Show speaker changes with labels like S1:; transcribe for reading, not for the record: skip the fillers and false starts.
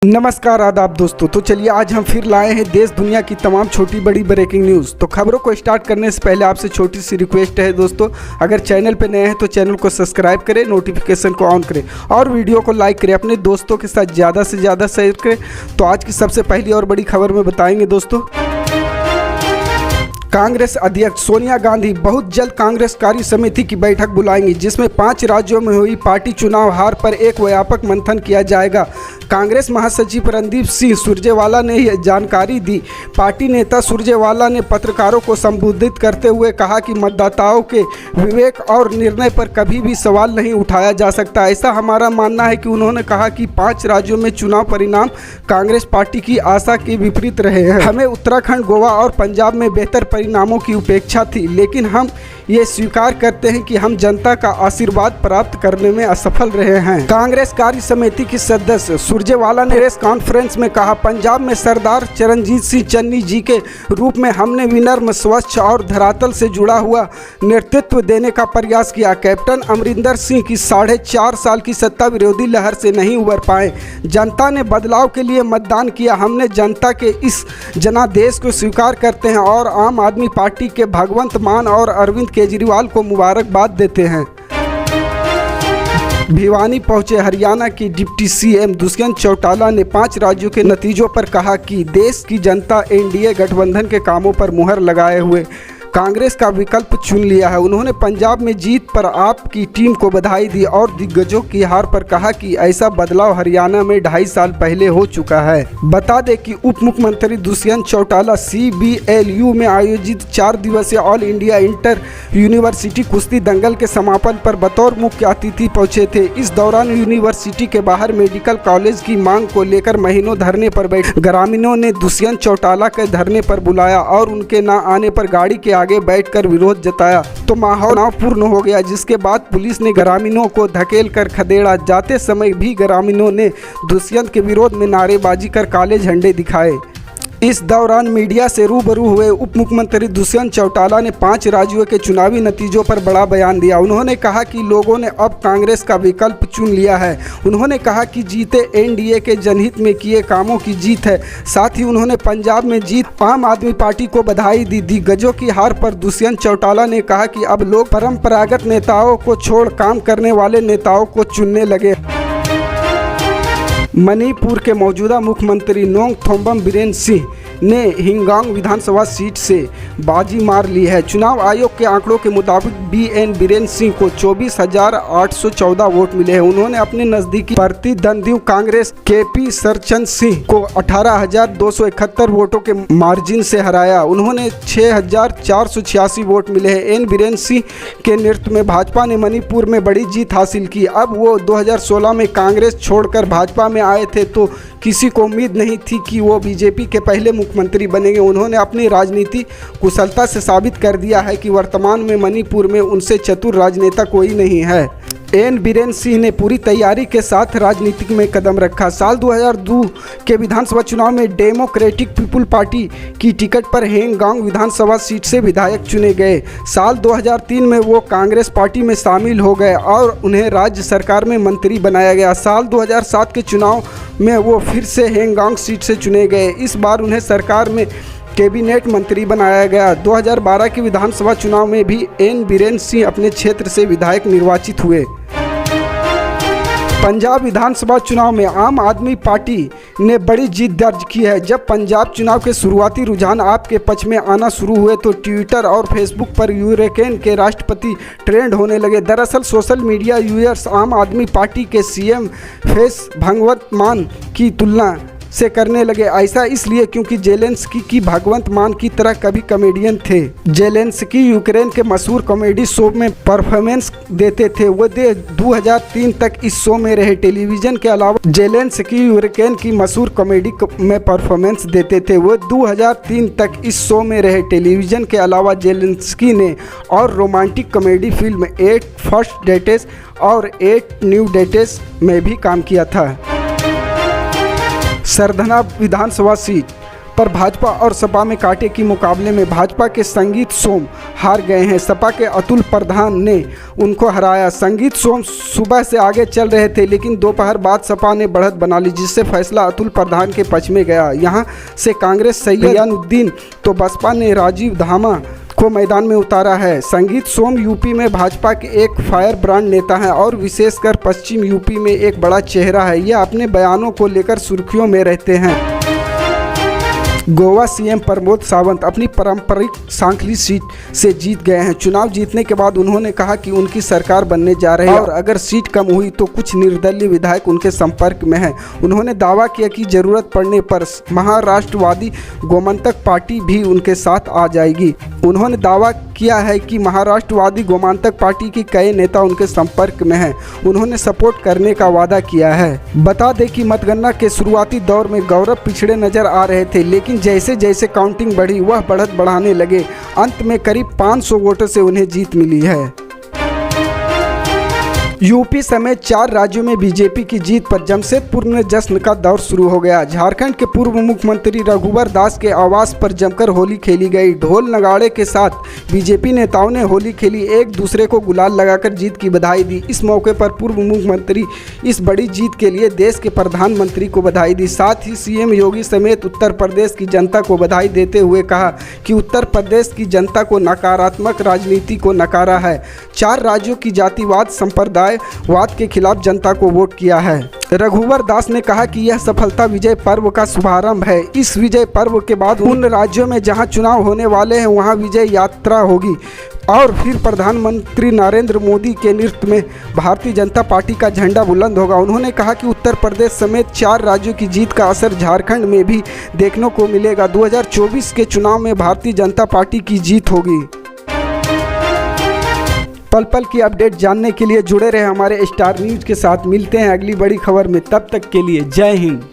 S1: नमस्कार आदाब दोस्तों। तो चलिए आज हम फिर लाए हैं देश दुनिया की तमाम छोटी बड़ी ब्रेकिंग न्यूज़। तो खबरों को स्टार्ट करने से पहले आपसे छोटी सी रिक्वेस्ट है दोस्तों, अगर चैनल पे नए हैं तो चैनल को सब्सक्राइब करें, नोटिफिकेशन को ऑन करें और वीडियो को लाइक करें, अपने दोस्तों के साथ ज़्यादा से ज़्यादा शेयर करें। तो आज की सबसे पहली और बड़ी खबर में बताएंगे दोस्तों, कांग्रेस अध्यक्ष सोनिया गांधी बहुत जल्द कांग्रेस कार्य समिति की बैठक बुलाएंगी, जिसमें 5 राज्यों में हुई पार्टी चुनाव हार पर एक व्यापक मंथन किया जाएगा। कांग्रेस महासचिव रणदीप सिंह सुरजेवाला ने यह जानकारी दी। पार्टी नेता सुरजेवाला ने पत्रकारों को संबोधित करते हुए कहा कि मतदाताओं के विवेक और निर्णय पर कभी भी सवाल नहीं उठाया जा सकता। ऐसा हमारा मानना है कि उन्होंने कहा कि 5 राज्यों में चुनाव परिणाम कांग्रेस पार्टी की आशा के विपरीत रहे हैं। हमें उत्तराखंड, गोवा और पंजाब में बेहतर परिणामों की अपेक्षा थी, लेकिन हम ये स्वीकार करते हैं कि हम जनता का आशीर्वाद प्राप्त करने में असफल रहे हैं। कांग्रेस कार्य समिति के सदस्य सुरजेवाला ने प्रेस कॉन्फ्रेंस में कहा, पंजाब में सरदार चरणजीत सिंह चन्नी जी के रूप में हमने विनम्र, स्वच्छ और धरातल से जुड़ा हुआ नेतृत्व देने का प्रयास किया। कैप्टन अमरिंदर सिंह की 4.5 साल की सत्ता विरोधी लहर से नहीं उबर पाए। जनता ने बदलाव के लिए मतदान किया। हमने जनता के इस जनादेश को स्वीकार करते हैं और आम आदमी पार्टी के भगवंत मान और अरविंद केजरीवाल को मुबारकबाद देते हैं। भिवानी पहुंचे हरियाणा की डिप्टी सीएम दुष्यंत चौटाला ने 5 राज्यों के नतीजों पर कहा कि देश की जनता एनडीए गठबंधन के कामों पर मुहर लगाए हुए कांग्रेस का विकल्प चुन लिया है। उन्होंने पंजाब में जीत पर आपकी टीम को बधाई दी और दिग्गजों की हार पर कहा कि ऐसा बदलाव हरियाणा में 2.5 साल पहले हो चुका है। बता दें कि उप मुख्यमंत्री दुष्यंत चौटाला CBLU में आयोजित 4 दिवसीय ऑल इंडिया इंटर यूनिवर्सिटी कुश्ती दंगल के समापन पर बतौर मुख्य अतिथि पहुंचे थे। इस दौरान यूनिवर्सिटी के बाहर मेडिकल कॉलेज की मांग को लेकर महीनों धरने पर बैठे ग्रामीणों ने दुष्यंत चौटाला के धरने पर बुलाया और उनके न आने पर गाड़ी के आगे बैठकर विरोध जताया तो माहौल तनावपूर्ण हो गया, जिसके बाद पुलिस ने ग्रामीणों को धकेल कर खदेड़ा। जाते समय भी ग्रामीणों ने दुष्यंत के विरोध में नारेबाजी कर काले झंडे दिखाए। इस दौरान मीडिया से रूबरू हुए उप मुख्यमंत्री दुष्यंत चौटाला ने 5 राज्यों के चुनावी नतीजों पर बड़ा बयान दिया। उन्होंने कहा कि लोगों ने अब कांग्रेस का विकल्प चुन लिया है। उन्होंने कहा कि जीते एनडीए के जनहित में किए कामों की जीत है। साथ ही उन्होंने पंजाब में जीत आम आदमी पार्टी को बधाई दी। दिग्गजों की हार पर दुष्यंत चौटाला ने कहा कि अब लोग परंपरागत नेताओं को छोड़ काम करने वाले नेताओं को चुनने लगे। मणिपुर के मौजूदा मुख्यमंत्री नोंगथोम्बम बीरेन सिंह ने हिंगोंग विधानसभा सीट से बाजी मार ली है। चुनाव आयोग के आंकड़ों के मुताबिक बीएन बीरेन सिंह को 24,814 वोट मिले हैं। उन्होंने अपने नजदीकी प्रतिद्वंदी कांग्रेस केपी सरचंद सिंह को 18,271 वोटों के मार्जिन से हराया। उन्होंने 6,486 वोट मिले हैं। एन बीरेन सिंह के नेतृत्व में भाजपा ने मणिपुर में बड़ी जीत हासिल की। अब वो 2016 में कांग्रेस छोड़कर भाजपा में आए थे तो किसी को उम्मीद नहीं थी कि वो बीजेपी के पहले मुख्यमंत्री बनेंगे। उन्होंने अपनी राजनीति कुशलता से साबित कर दिया है कि वर्तमान में मणिपुर में उनसे चतुर राजनेता कोई नहीं है। एन बीरेन सिंह ने पूरी तैयारी के साथ राजनीति में कदम रखा। साल 2002 के विधानसभा चुनाव में डेमोक्रेटिक पीपुल पार्टी की टिकट पर हेंगोंग विधानसभा सीट से विधायक चुने गए। साल 2003 में वो कांग्रेस पार्टी में शामिल हो गए और उन्हें राज्य सरकार में मंत्री बनाया गया। साल 2007 के चुनाव में वो फिर से हेंगोंग सीट से चुने गए। इस बार उन्हें सरकार में कैबिनेट मंत्री बनाया गया। 2012 के विधानसभा चुनाव में भी एन बीरेन सिंह अपने क्षेत्र से विधायक निर्वाचित हुए। पंजाब विधानसभा चुनाव में आम आदमी पार्टी ने बड़ी जीत दर्ज की है। जब पंजाब चुनाव के शुरुआती रुझान आपके पक्ष में आना शुरू हुए तो ट्विटर और फेसबुक पर यूक्रेन के राष्ट्रपति ट्रेंड होने लगे। दरअसल सोशल मीडिया यूजर्स आम आदमी पार्टी के सीएम फेस भगवंत मान की तुलना से करने लगे। ऐसा इसलिए क्योंकि जेलेंस्की की भगवंत मान की तरह कभी कॉमेडियन थे। जेलेंस्की यूक्रेन के मशहूर कॉमेडी शो में परफॉर्मेंस देते थे। वो 2003 तक इस शो में रहे। टेलीविजन के अलावा जेलेंस्की यूक्रेन की मशहूर कॉमेडी में परफॉर्मेंस देते थे। वो 2003 तक इस शो में रहे। टेलीविजन के अलावा जेलेंस्की ने और romantic comedy film 8 first dates और 8 न्यू डेट्स में भी काम किया था। सरधना विधानसभा सीट पर भाजपा और सपा में कांटे की मुकाबले में भाजपा के संगीत सोम हार गए हैं। सपा के अतुल प्रधान ने उनको हराया। संगीत सोम सुबह से आगे चल रहे थे, लेकिन दोपहर बाद सपा ने बढ़त बना ली, जिससे फैसला अतुल प्रधान के पक्ष में गया। यहां से कांग्रेस सैयदुद्दीन तो बसपा ने राजीव धामा को मैदान में उतारा है। संगीत सोम यूपी में भाजपा के एक फायर ब्रांड नेता हैं और विशेषकर पश्चिम यूपी में एक बड़ा चेहरा है। यह अपने बयानों को लेकर सुर्खियों में रहते हैं। गोवा सीएम प्रमोद सावंत अपनी पारंपरिक सांखली सीट से जीत गए हैं। चुनाव जीतने के बाद उन्होंने कहा कि उनकी सरकार बनने जा रही है और अगर सीट कम हुई तो कुछ निर्दलीय विधायक उनके संपर्क में हैं। उन्होंने दावा किया कि जरूरत पड़ने पर महाराष्ट्रवादी गोमांतक पार्टी भी उनके साथ आ जाएगी। उन्होंने दावा किया है कि महाराष्ट्रवादी गोमांतक पार्टी के कई नेता उनके संपर्क में हैं। उन्होंने सपोर्ट करने का वादा किया है। बता दें कि मतगणना के शुरुआती दौर में गौरव पिछड़े नजर आ रहे थे, लेकिन जैसे जैसे काउंटिंग बढ़ी वह बढ़त बढ़ाने लगे। अंत में करीब 500 वोटों से उन्हें जीत मिली है। यूपी समेत 4 राज्यों में बीजेपी की जीत पर जमशेदपुर में जश्न का दौर शुरू हो गया। झारखंड के पूर्व मुख्यमंत्री रघुवर दास के आवास पर जमकर होली खेली गई। ढोल नगाड़े के साथ बीजेपी नेताओं ने होली खेली, एक दूसरे को गुलाल लगाकर जीत की बधाई दी। इस मौके पर पूर्व मुख्यमंत्री इस बड़ी जीत के लिए देश के प्रधानमंत्री को बधाई दी। साथ ही सीएम योगी समेत उत्तर प्रदेश की जनता को बधाई देते हुए कहा कि उत्तर प्रदेश की जनता को नकारात्मक राजनीति को नकारा है। 4 राज्यों की जातिवाद संप्रदाय वाद के खिलाफ जनता को वोट किया है। रघुवर दास ने कहा कि यह सफलता विजय पर्व का शुभारंभ है। इस विजय पर्व के बाद उन राज्यों में जहां चुनाव होने वाले हैं वहां विजय यात्रा होगी और फिर प्रधानमंत्री नरेंद्र मोदी के नेतृत्व में भारतीय जनता पार्टी का झंडा बुलंद होगा। उन्होंने कहा कि उत्तर प्रदेश समेत 4 राज्यों की जीत का असर झारखंड में भी देखने को मिलेगा। 2024 के चुनाव में भारतीय जनता पार्टी की जीत होगी। पल पल की अपडेट जानने के लिए जुड़े रहे हमारे स्टार न्यूज़ के साथ। मिलते हैं अगली बड़ी खबर में, तब तक के लिए जय हिंद।